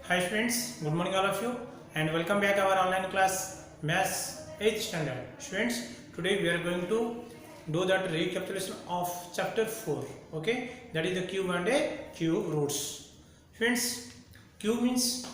Hi friends, good morning all of you and welcome back our online class Maths 8th standard. Students, today we are going to do that recapitulation of chapter 4. Okay, that is the cube and a cube roots. Friends, cube means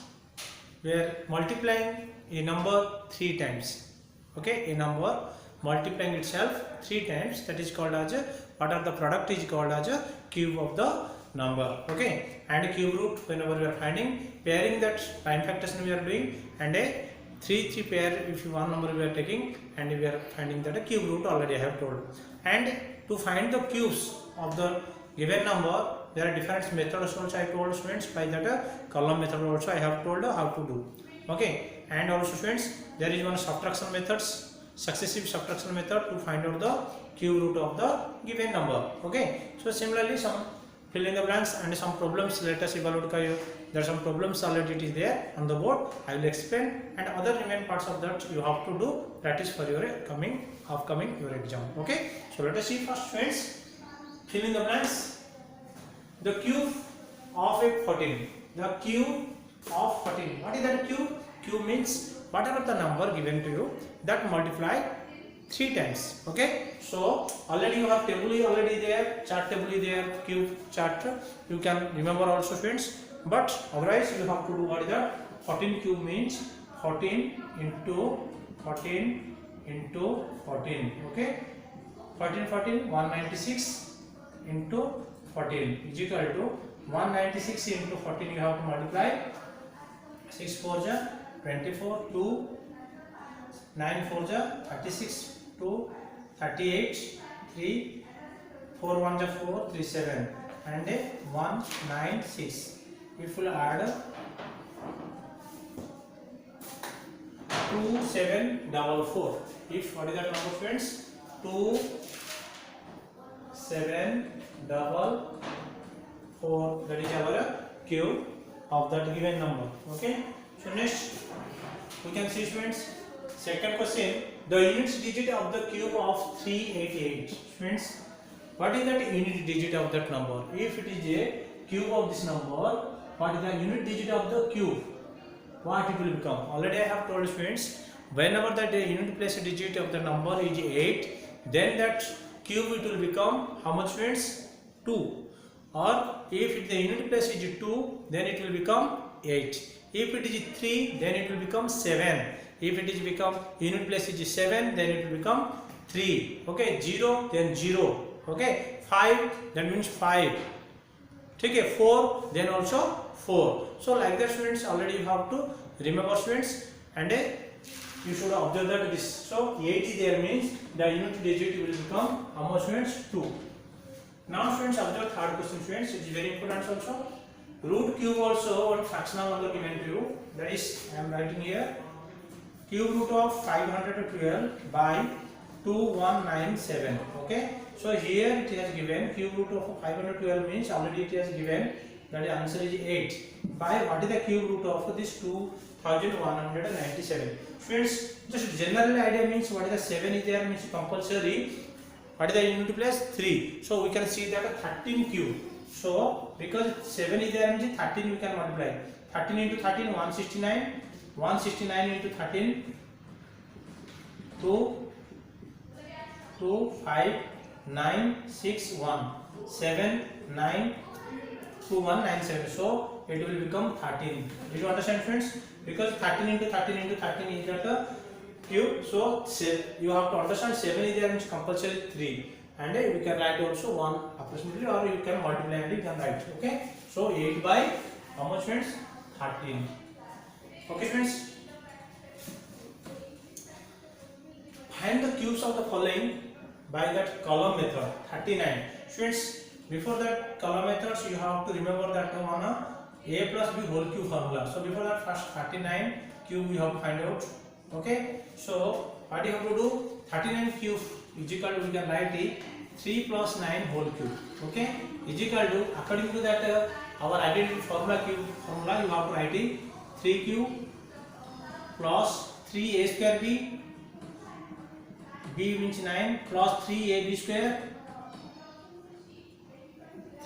we are multiplying a number 3 times. Okay, a number multiplying itself 3 times, that is called as a, what are the product is called as a cube of the number. Okay, and cube root whenever we are finding, pairing that prime factors we are doing, and a 3 pair if you one number we are taking and we are finding that a cube root already I have told. And to find the cubes of the given number, there are different methods also I told students. By that column method also I have told how to do. Okay, and also students, there is one subtraction methods, successive subtraction method to find out the cube root of the given number. Okay, so similarly some fill in the blanks and some problems let us evaluate. There are some problems already it is there on the board. I will explain, and other remaining parts of that you have to do practice for your upcoming your exam. Okay, so let us see first friends. Fill in the blanks. The cube of a 14. The cube of 14. What is that cube? Cube means whatever the number given to you that multiply 3 times. Okay, so already you have table already there, chart table is there, cube chart you can remember also friends, but otherwise you have to do what is that 14 cube means 14 into 14 into 14. Okay, 14 196 into 14 is equal to 196 into 14. You have to multiply 6 4 ja 24, 2 9 4 ja 36, 2 38, 3 4 1 ja 4, 3 7 and 196. If we add 2 7 4, if what is that number friends? 2 7 4, that is our cube of that given number. Okay, so next we can see students, second question, the unit digit of the cube of 388. Students, what is that unit digit of that number? If it is a cube of this number, what is the unit digit of the cube? What it will become? Already I have told students, whenever that unit place digit of the number is 8, then that cube it will become how much friends? 2. Or if the unit place is 2, then it will become 8. If it is 3, then it will become 7. If it is become unit place is 7, then it will become 3. Okay, 0, then 0. Okay, 5, that means 5. Okay, 4, then also 4. So like that students, already you have to remember students, and you should observe that this. So 80 there means the unit digit will become how much students? 2. Now students, observe third question students, it is very important also. Root cube also one fractional number given to you, that is I am writing here cube root of 512 by 2197. Okay, so here it has given cube root of 512 means already it has given that the answer is 8 by what is the cube root of this 2197. Friends, just general idea means what is the 7 is there means compulsory, what is the unit place? 3. So we can see that 13 cube. So because 7 is there means 13 we can multiply. 13 into 13 169. 169 into 13 2 5 9 6 1 7 9 2 1 9 7. So it will become 13. Did you understand friends? Because 13 into 13 into 13 is that cube. So you have to understand 7 is there means compulsory 3, and we can write also 1 approximately, or you can multiply and you can write. Okay, so 8 by how much friends? 13. Okay friends, find the cubes of the following by that column method. 39. Students, before that column methods you have to remember that one a plus b whole cube formula. So before that first 39 cube we have to find out. Okay, so what you have to do, 39 cube is equal to, we can write it 3 plus 9 whole cube. Okay, is equal to, according to that our identity formula, cube formula, you have to write it 3 cube plus 3a square b, b means 9, plus 3ab square,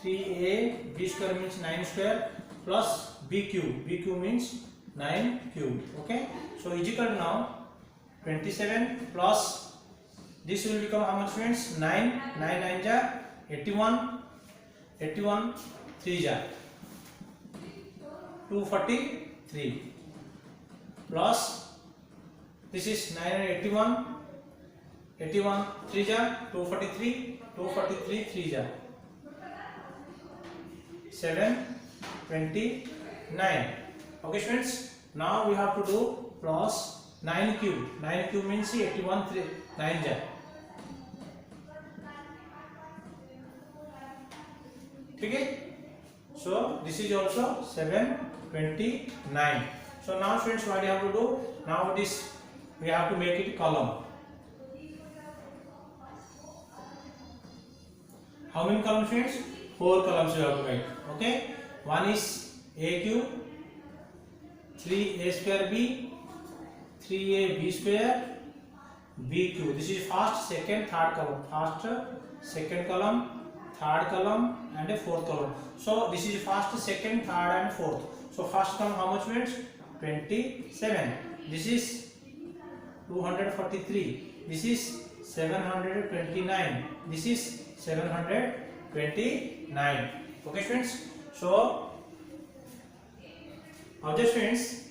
3a b square means 9 square, plus b cube. B cube means 9 cube. Okay, so is equal to now 27 plus this will become how much friends? 9 9 9 ja 81 81 3 ja 243 plus this is 9 and 81 81 3 ja 243 243 3 ja 729. Okay friends, now we have to do plus 9 cube. 9 cube means 81 3 9 ja. Okay, so this is also 729. So now friends, what you have to do? Now this we have to make it column. How many columns friends? 4 columns you have to make. Okay, one is a cube, 3a square b, 3ab square, b cube. This is first, second, third column. First, second column, third column, and a fourth column. So this is first, second, third, and fourth. So first column how much friends? 27. This is 243. This is 729. This is 729. Okay friends, so object friends,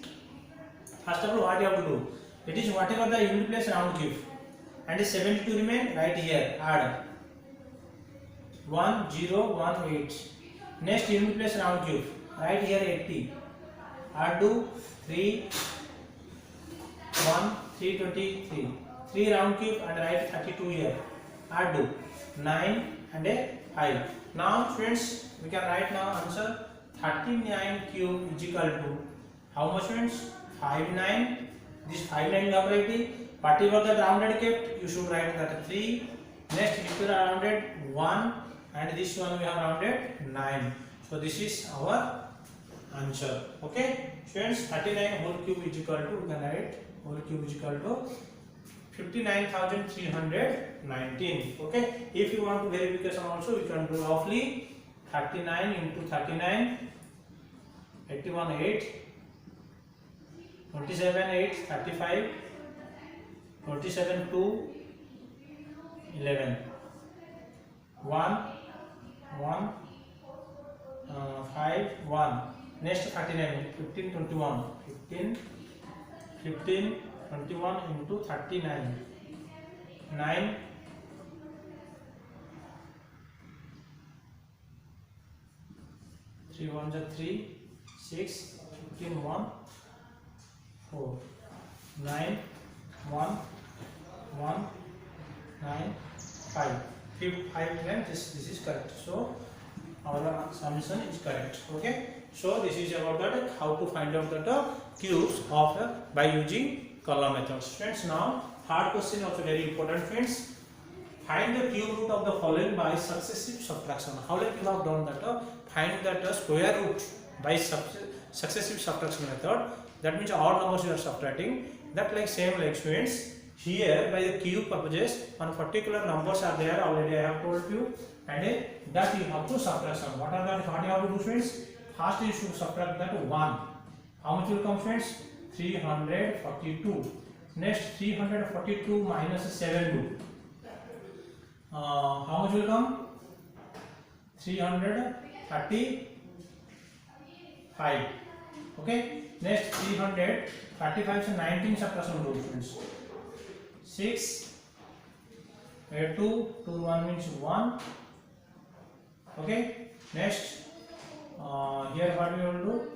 first of all what you have to do, it is whatever the unit place round cube and 72 remain, right here add 1018. Next unit place round cube, right here 80, add to 3 1 323, 3 round cube and write 32 here, add to 9 and a 5. Now friends, we can write now answer 39 cube is equal to how much friends? 59. This 59 you have written. Whatever the rounded kept, you should write that 3. Next if you are rounded 1 and this one we have rounded 9. So this is our answer. Okay friends, 39 whole cube is equal to, we can write whole cube is equal to 59,319. Okay, if you want to verification also, you can do roughly 39 into 39, 81 8, 27 8, 35, 27 2, 11, 1 1 5 1. Next 39, 15 21, 15 15 21 into 39, 9 3 1 3, 6 15 1 4, 9 1 1 9 5 5 this is correct. So our summation is correct. Okay, so this is about that how to find out the cubes of by using column methods. Friends, now third question also very important friends. Find the cube root of the following by successive subtraction. How like you have done that? Find that square root by successive subtraction method. That means odd numbers you are subtracting. That like same like students. Here by the cube purposes, one particular numbers are there already I have told you, and that you have to subtraction. What are that? What you have to do friends? First you should subtract that 1. How much will come friends? 342. Next 342 minus 7. How much will come? 335. Okay. Next 335 so 19 subtraction do friends. 6 2 2 1 means 1. Okay. Next here what we will do?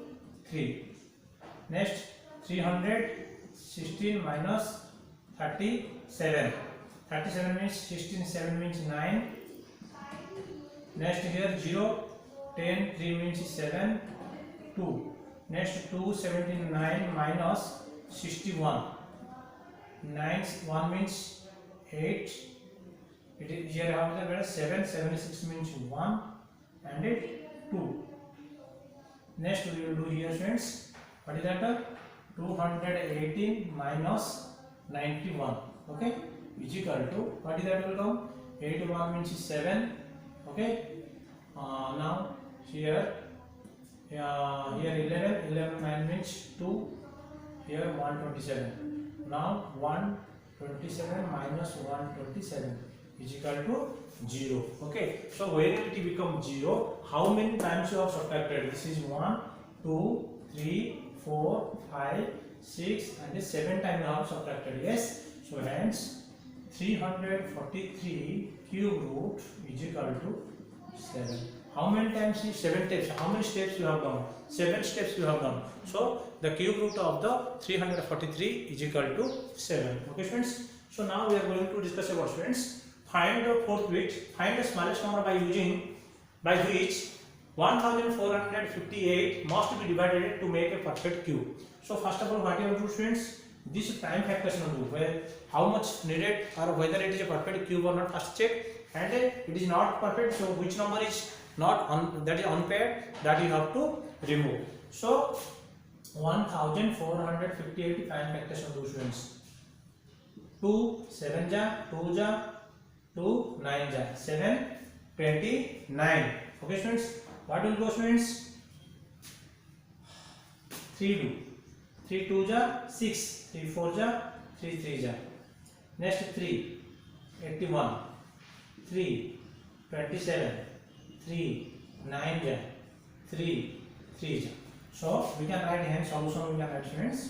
3. Next 316 minus 37. 37 means 16, 7 means 9. Next here 0, 10, 3 means 7, 2. Next 279 minus 61. 9, 1 means 8. It is here how the 7, 76 means 1 and it 2. Next we will do here friends. What is that? 218 minus 91. Okay, is equal to what is that will come? 81 means 7. Okay, now here here 11 9 means 2, here 127. Now 127 minus 127 is equal to 0. Okay, so when it becomes 0, how many times you have subtracted? This is 1 2 3 4 5 6 and 7 times you have subtracted. Yes, so hence 343 cube root is equal to 7. How many times is 7 steps? How many steps you have done? 7 steps you have done. So the cube root of the 343 is equal to 7. Okay students, so now we are going to discuss about students, find the fourth bit, find the smallest number by which 1458 must be divided to make a perfect cube. So first of all, what you have to do students, this time factorization will do, where how much needed or whether it is a perfect cube or not, first check, and it is not perfect, so which number is not that is unpaired, that you have to remove. So 1458 time factorization will do students. 2 7 ja 2 ja 2 9 ja 7 29. Okay students, what will go students? 3 do 3 2 ja 6 3 4 ja 3 3 ja. Next 3 81 3 27 3 9 ja 3 3 ja. So we can write here solution. We can write students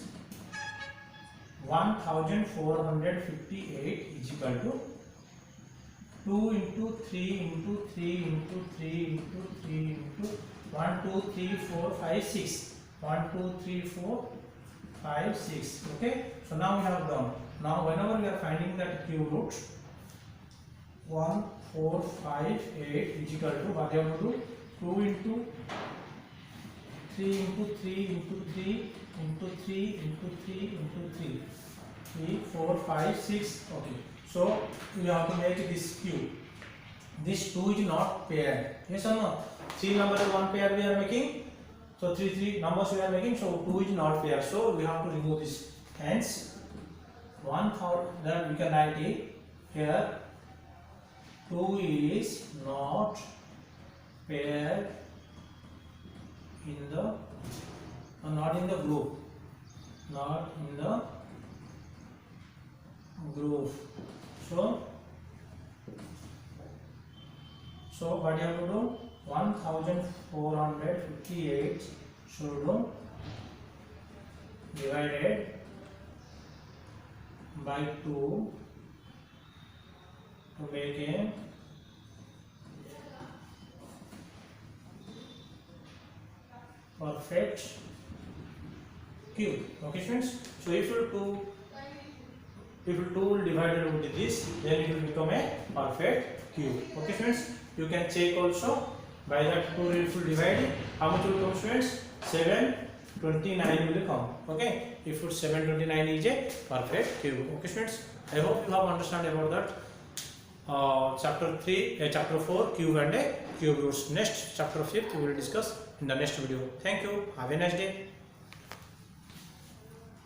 1458 is equal to 2 into 3 into 3 into 3 into 3 into 1 2 3 4 5 6 1 2 3 4 5 6. Okay, so now we have done. Now whenever we are finding that cube root, 1458 is equal to, what you have to do, 2 into 3 into 3 into 3 into 3 into 3 into 3 3 4 5 6. Okay, so we have to make this cube. This 2 is not paired. Yes or no? 3 numbers are one pair we are making, so 3 numbers we are making, so 2 is not paired, so we have to remove this. Hence 1000, then we can write it here, 2 is not paired in the not in the group, not in the group. So what you have to do, 1458 should divided by 2 to make a perfect cube. Okay students, so if you 2 will divide with this, then it will become a perfect cube. Okay students, you can check also by that 2 if you divide, how much will come students? 729 will come. Okay, if 729 is a perfect cube. Okay students, I hope you have understand about that chapter 4 cube and cube roots. Next chapter 5th we will discuss in the next video. Thank you, have a nice day.